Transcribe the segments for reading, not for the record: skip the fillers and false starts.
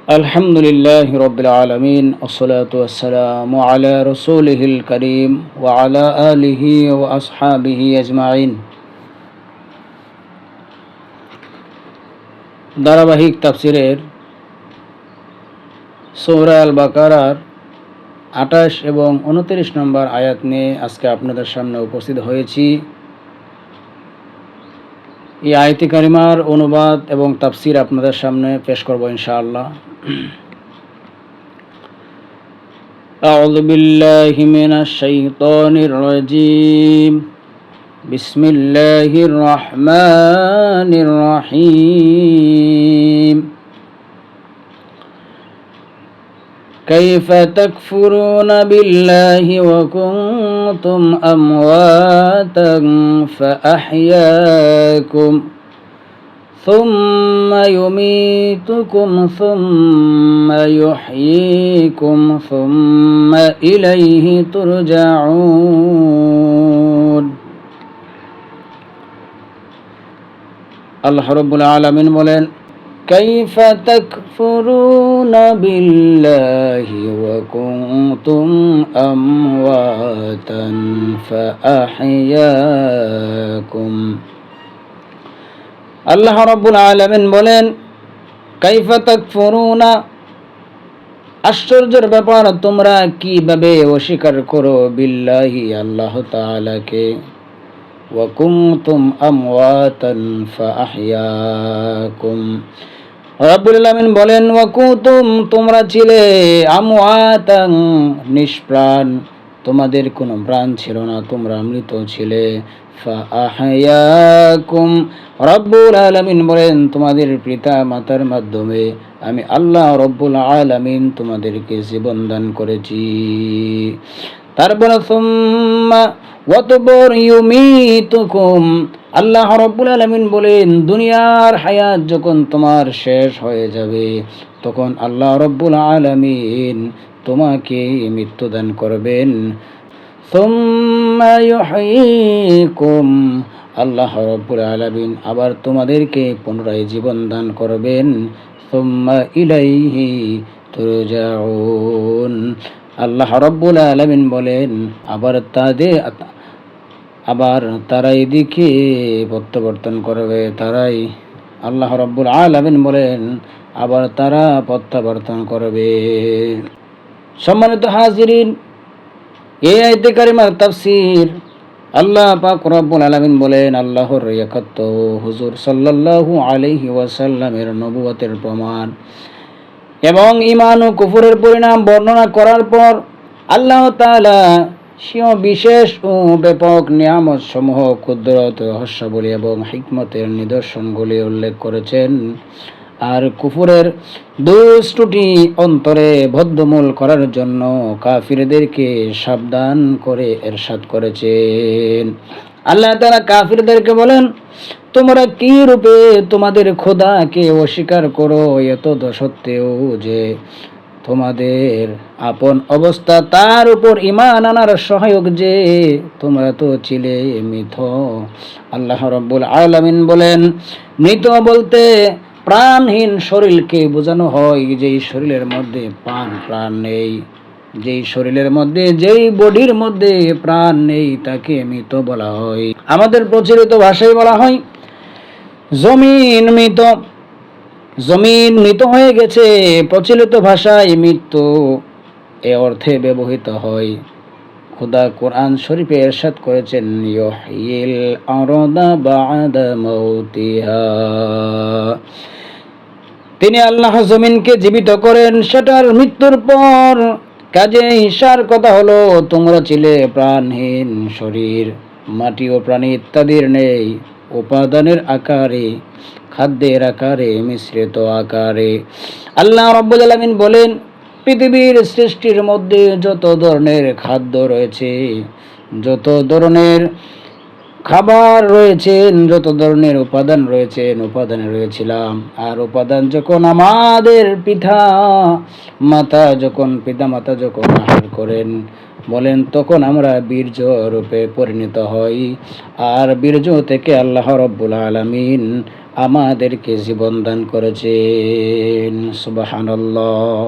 الحمد لله رب العالمين والصلاة والسلام على رسوله الكريم وعلى آله وأصحابه أجمعين ধারাবাহিক তাফসিরের সূরা আল বাকারার ২৮ এবং ২৯ নম্বর আয়াত নিয়ে আজকে আপনাদের সামনে উপস্থিত হয়েছি। এই আয়াতে কারিমার অনুবাদ এবং তাফসির আপনাদের সামনে পেশ করব ইনশাআল্লাহ। আউযু বিল্লাহি মিনাশ শাইতানির রাজীম। বিসমিল্লাহির রহমানির রহিম। كيف تكفرون بالله وكنتم أمواتا فأحياكم ثم يميتكم ثم يحييكم ثم إليه ترجعون। আল্লাহ রাব্বুল আলামিন বলেন, كيف تكفرون بالله وكنتم أمواتا فأحياكم। আল্লাহ রাব্বুল আলামিন বলেন, কাইফা তাকফুরুনা, আশ্চর্যের ব্যাপার, তোমরা কিভাবে অস্বীকার করো, বিল্লাহি, আল্লাহ তাআলাকে, ওয়া কুনতুম আমওয়াতান ফাআহইয়াকুম। রাব্বুল আলামিন বলেন, ওয়া কুনতুম, তোমরা ছিলে, আমওয়াতান, নিষ্প্রাণ, তোমাদের কোনো প্রাণ ছিল না, তোমরা মৃত ছিলে, ফাআহইয়াকুম। রাব্বুল আলামিন বলেন, তোমাদের পিতা মাতার মাধ্যমে আমি আল্লাহ রাব্বুল আলামিন তোমাদেরকে জীবন দান করেছি। তারপর সুম্মা ওয়াতবর ইউমিতুকুম, আল্লাহ রাব্বুল আলামিন বলেন, দুনিয়ার হায়াত যখন তোমার শেষ হয়ে যাবে তখন আল্লাহ রাব্বুল আলামিন তোমাকে মৃত্যুদান করবেন। সুম্মা ইউহয়িকুম, আল্লাহ রাব্বুল আলামিন আবার তোমাদেরকে পুনরায় জীবন দান করবেন। সুম্মা ইলাইহি তুরজাউন, আল্লাহ রাব্বুল আলামিন বলেন, আবার তারাই দিকে প্রত্যাবর্তন করবে, তারাই, আল্লাহ রাব্বুল আলামিন বলেন, আবার তারা প্রত্যাবর্তন করবে। সম্মানিত হাজিরিন, এই আয়াতে কারিমার তাফসীর, আল্লাহ পাক রব্বুল আলামিন বলেন, আল্লাহর ইয়াকাত হুজুর সাল্লাল্লাহু আলাইহি ওয়াসাল্লামের নবুয়তের প্রমাণ এবং ঈমান ও কুফরের পরিণাম বর্ণনা করার পর আল্লাহ তাআলা স্বীয় বিশেষ ও ব্যাপক নিয়ামত সমূহ, কুদরত, রহস্যাবলী এবং হিকমতের নিদর্শনগুলি উল্লেখ করেছেন, আর কুফরের দুষ্টুটি অন্তরে বদ্ধমূল করার জন্য কাফিরদেরকে সাবধান করে ইরশাদ করেছেন। আল্লাহ তাআলা কাফিরদেরকে বলেন, তোমরা কি রূপে তোমাদের খোদাকে অস্বীকার করো, এত সত্ত্বেও যে তোমাদের আপন অবস্থা, তার উপর ঈমান আনার সহায়ক যে তোমরা তো ছিলে মৃত। আল্লাহ রাব্বুল আলামিন বলেন, মৃত বলতে প্রাণহীন শরীরকে বোঝানো হয়, যেই শরীরের মধ্যে প্রাণ নেই, যেই শরীরের মধ্যে, যেই বডির মধ্যে প্রাণ নেই তাকে মৃত বলা হয়। আমাদের প্রচলিত ভাষায় বলা হয় জমিন মৃত, জমিন মৃত হয়ে গেছে। প্রচলিত ভাষায় মৃত্যু এ অর্থে ব্যবহৃত হয়। খোদা কোরআন শরীফে ইরশাদ করেছেন, ইউহয়িল আরদা বা'দা মাউতিহা, তিনি আল্লাহ জমিনকে জীবিত করেন সেটার মৃত্যুর পর। কাজেই ঈশার কথা হলো, তোমরা ছিলে প্রাণহীন শরীর, মাটি ও প্রাণী ইত্যাদির নেই উপাদানের আকারে, খাদ্যের আকারে, মিশ্রিত আকারে। আল্লাহ রাব্বুল আলামিন বলেন, পৃথিবীর সৃষ্টির মধ্যে যত ধরনের খাদ্য রয়েছে, যত ধরনের খাবার রয়েছেন, যত ধরনের উপাদান রয়েছেন, উপাদানে রয়েছিলাম। আর উপাদান যখন আমাদের পিতা মাতা যখন আহার করেন, বলেন, তখন আমরা বীর্য রূপে পরিণত হই। আর বীর্য থেকে আল্লাহ রাব্বুল আলামিন আমাদেরকে জীবন দান করেছেন। সুবহানাল্লাহ।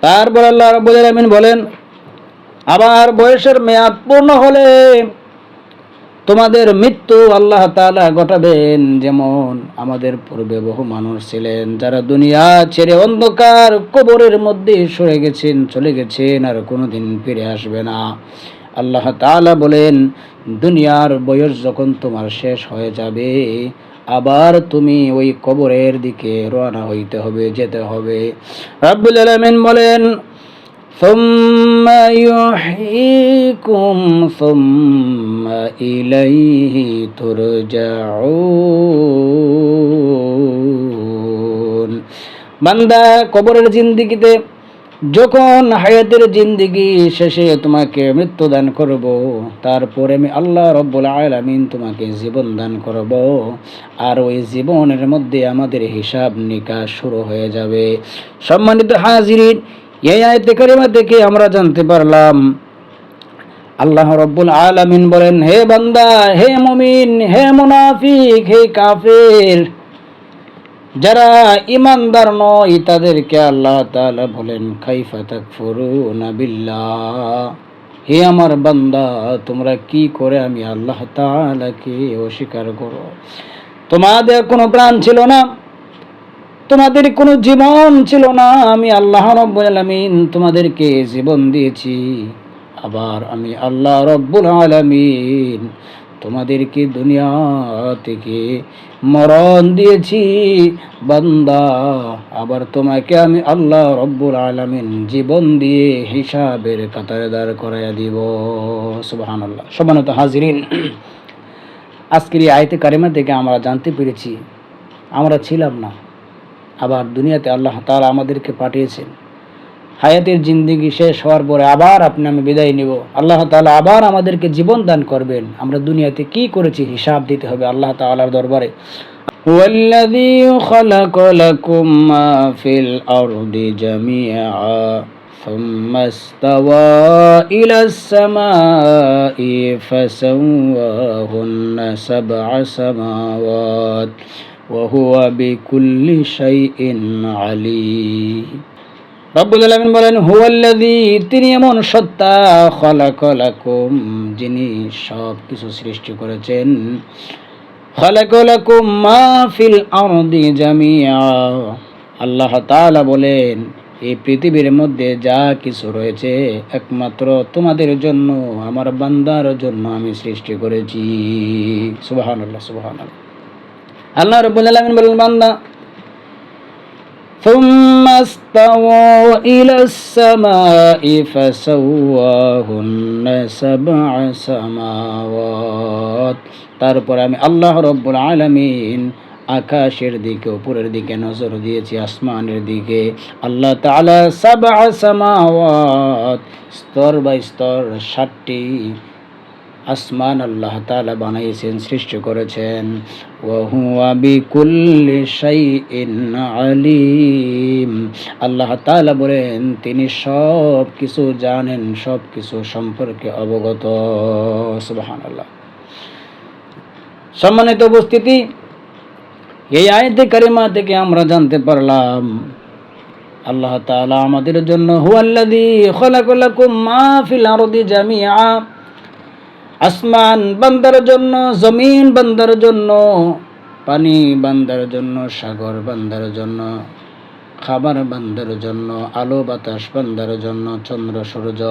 তারপর আল্লাহ রাব্বুল আলামিন বলেন, আবার বয়সের মেয়াদ পূর্ণ হলে তোমাদের মৃত্যু আল্লাহ তাআলা ঘটাবেন। যেমন আমাদের পূর্বে বহু মানুষ ছিলেন যারা দুনিয়া ছেড়ে অন্ধকার কবরের মধ্যে সরে গেছেন, চলে গেছেন, আর কোনোদিন ফিরে আসবে না। আল্লাহ তাআলা বলেন, দুনিয়ার বয়স যখন তোমার শেষ হয়ে যাবে, আবার তুমি ওই কবরের দিকে রওনা হইতে হবে, যেতে হবে। রাব্বুল আলামিন বলেন, ثم يحييكم ثم إليه ترجعون। বান্দা, কবরের জিন্দেগিতে যখন হায়াতের জিন্দেগি শেষে তোমাকে মৃত্যু দান করব, তারপরে আমি আল্লাহ রব্বুল আলামিন তোমাকে জীবন দান করব, আর ওই জীবনের মধ্যে আমাদের হিসাব নিকাশ শুরু হয়ে যাবে। সম্মানিত হাজিরিন, এই আয়াতে কারিমা থেকে আমরা জানতে পারলাম আল্লাহ রব্বুল আলামিন বলেন, হে বান্দা, হে মুমিন, হে মুনাফিক, হে কাফের, যারা ঈমানদার নয় তাদেরকে আল্লাহ তাআলা বলেন, কাইফা তাকফুরুনা বিল্লাহ, হে আমার বান্দা, তোমরা কি করে আমি আল্লাহ তাআলাকে অস্বীকার করো? তোমাদের কোনো প্রাণ ছিল না, তোমাদের কোনো জীবন ছিল না, আমি আল্লাহ রব্বুল আলামিন তোমাদেরকে জীবন দিয়েছি। আবার আমি আল্লাহ রব্বুল আলামিন তোমাদেরকে দুনিয়া থেকে মরণ দিয়েছি বান্দা। আবার তোমাকে আমি আল্লাহ রব্বুল আলামিন জীবন দিয়ে হিসাবের কাতারে দাঁড় করাইয়া দিব। সুবহানাল্লাহ। সম্মানিত হাজিরিন, আজকের এই আয়াতে কারিমা থেকে আমরা জানতে পেরেছি আমরা ছিলাম না, আবার দুনিয়াতে আল্লাহ তাআলা আমাদেরকে পাঠিয়েছেন। হায়াতের জিন্দেগি শেষ হওয়ার পরে আবার আপনি আমি বিদায় নিব, আল্লাহ তাআলা আবার আমাদেরকে জীবন দান করবেন। আমরা দুনিয়াতে কি করেছি হিসাব দিতে হবে আল্লাহ তাআলার দরবারে। ওয়াল্লাযী খালাকা লাকুম মা ফিল আরদি জামিআ সুম্মা ইসতাওয়া ইলাস সামাই ফাসাওয়াহুন্না সাবআ সামাওয়াত ওয়া হুয়া বিকুল্লি শাইইন আলীম। রব্বুল আলামিন বলেন, হুয়াল্লাযী, তিনি এমন সত্তা, খালাকা লাকুম, যিনি সব কিছু সৃষ্টি করেছেন। খালাকা লাকুম মা ফিল আরদি জামিআ, আল্লাহ তাআলা বলেন, এই পৃথিবীর মধ্যে যা কিছু রয়েছে একমাত্র তোমাদের জন্য, আমার বান্দার জন্য আমি সৃষ্টি করেছি। সুবহানাল্লাহ, সুবহানাল্লাহ। আল্লাহ রাব্বুল আলামিন বলেন, বান্দা, ثم استوى إلى السماء فسواهن سبع سماوات। তারপর আমি আল্লাহ রব্বুল আলামিন আকাশের দিকে, উপরের দিকে নজর দিয়েছি, আসমানের দিকে। আল্লাহ তাআলা সাবআ সামাওয়াত, স্তর বাই স্তর 7টি আসমান আল্লাহ তাআলা বানাইছেন, সৃষ্টি করেছেন। ওয়া হুয়া বিকুল্লি শাইইন আলীম, আল্লাহ তাআলা বলেন, তিনি সব কিছু জানেন, সব কিছু সম্পর্কে অবগত। সুবহানাল্লাহ। সম্মানিত উপস্থিতি, এই আয়াতে কারিমা থেকে আমরা জানতে পারলাম আল্লাহ তাআলা আমাদের জন্য হুয়াল্লাযী খালাকা লাকুম মা ফিল আরদি জামিআ, আসমান বান্দার জন্য, জমিন বান্দার জন্য, পানি বান্দার জন্য, সাগর বান্দার জন্য, খাবার বান্দার জন্য, আলো বাতাস বান্দার জন্য, চন্দ্র সূর্য,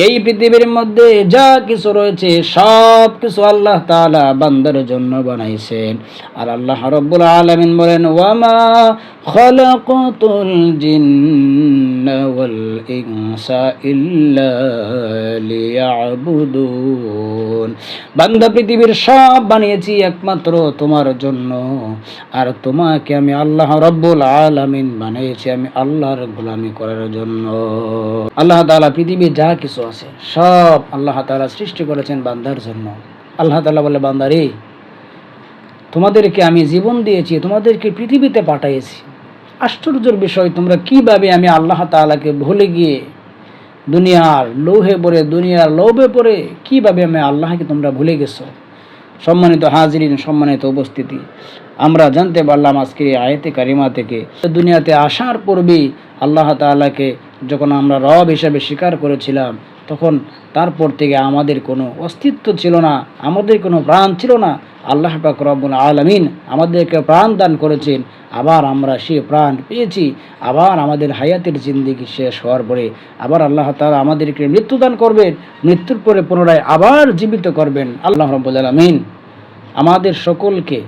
এই পৃথিবীর মধ্যে যা কিছু রয়েছে সব কিছু আল্লাহ তাআলা বান্দার জন্য বানাইছেন। আর আল্লাহ রাব্বুল আলামিন বলেন, ওয়ামা খালাকাতুল জিন্না ওয়াল ইনসা ইল্লা লিয়াবুদুন, বান্দা পৃথিবীর সব বানিয়েছি একমাত্র তোমার জন্য, আর তোমাকে আমি আল্লাহ রাব্বুল আলামিন বানিয়েছি আমি আল্লাহর গোলামি করার জন্য। আল্লাহ তাআলা পৃথিবীর যা কিছু আছে সব আল্লাহ তাআলা সৃষ্টি করেছেন বান্দার জন্য। আল্লাহ তাআলা বলে, বান্দারে, তোমাদেরকে আমি জীবন দিয়েছি, তোমাদেরকে পৃথিবীতে পাঠিয়েছি। আশ্চর্যের বিষয়, তোমরা কিভাবে আমি আল্লাহ তাআলাকে ভুলে গিয়ে দুনিয়ার লোভে পড়ে কিভাবে আমি আল্লাহকে তোমরা ভুলে গেছো? সম্মানিত হাজিরিন, সম্মানিত উপস্থিতি, আমরা জানতে পারলাম আজকে এই আয়াতে কারিমা থেকে দুনিয়াতে আসার পূর্বেই আল্লাহ তাআলাকে যখন আমরা রব হিসেবে স্বীকার করেছিলাম, তখন তারপর থেকে আমাদের কোনো অস্তিত্ব ছিল না, আমাদের কোনো প্রাণ ছিল না। আল্লাহ পাক রব্বুল আলামিন আমাদেরকে প্রাণ দান করেছেন, আবার আমরা সে প্রাণ পেয়েছি। আবার আমাদের হায়াতের জিন্দেগি শেষ হওয়ার পরে আবার আল্লাহ তাআলা আমাদেরকে মৃত্যুদান করবেন, মৃত্যুর পরে পুনরায় আবার জীবিত করবেন। আল্লাহ রব্বুল আলামিন আমাদের সকলকে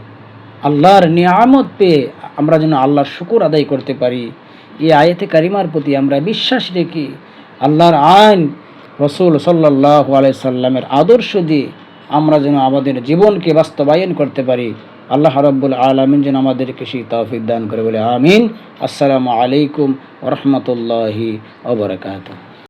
আল্লাহর নিয়ামত পেয়ে আমরা যেন আল্লাহর শুকর আদায় করতে পারি, এই আয়াতে কারিমার প্রতি আমরা বিশ্বাস রেখে আল্লাহর আইন, রসুল সাল্লাল্লাহু আলাইহি সাল্লামের আদর্শ দিয়ে আমরা যেন আমাদের জীবনকে বাস্তবায়ন করতে পারি। আল্লাহ রাব্বুল আলামিন যেন আমাদেরকে সেই তৌফিক দান করে বলে আমিন। আসসালামু আলাইকুম ওয়া রাহমাতুল্লাহি ওয়া বারাকাতুহু।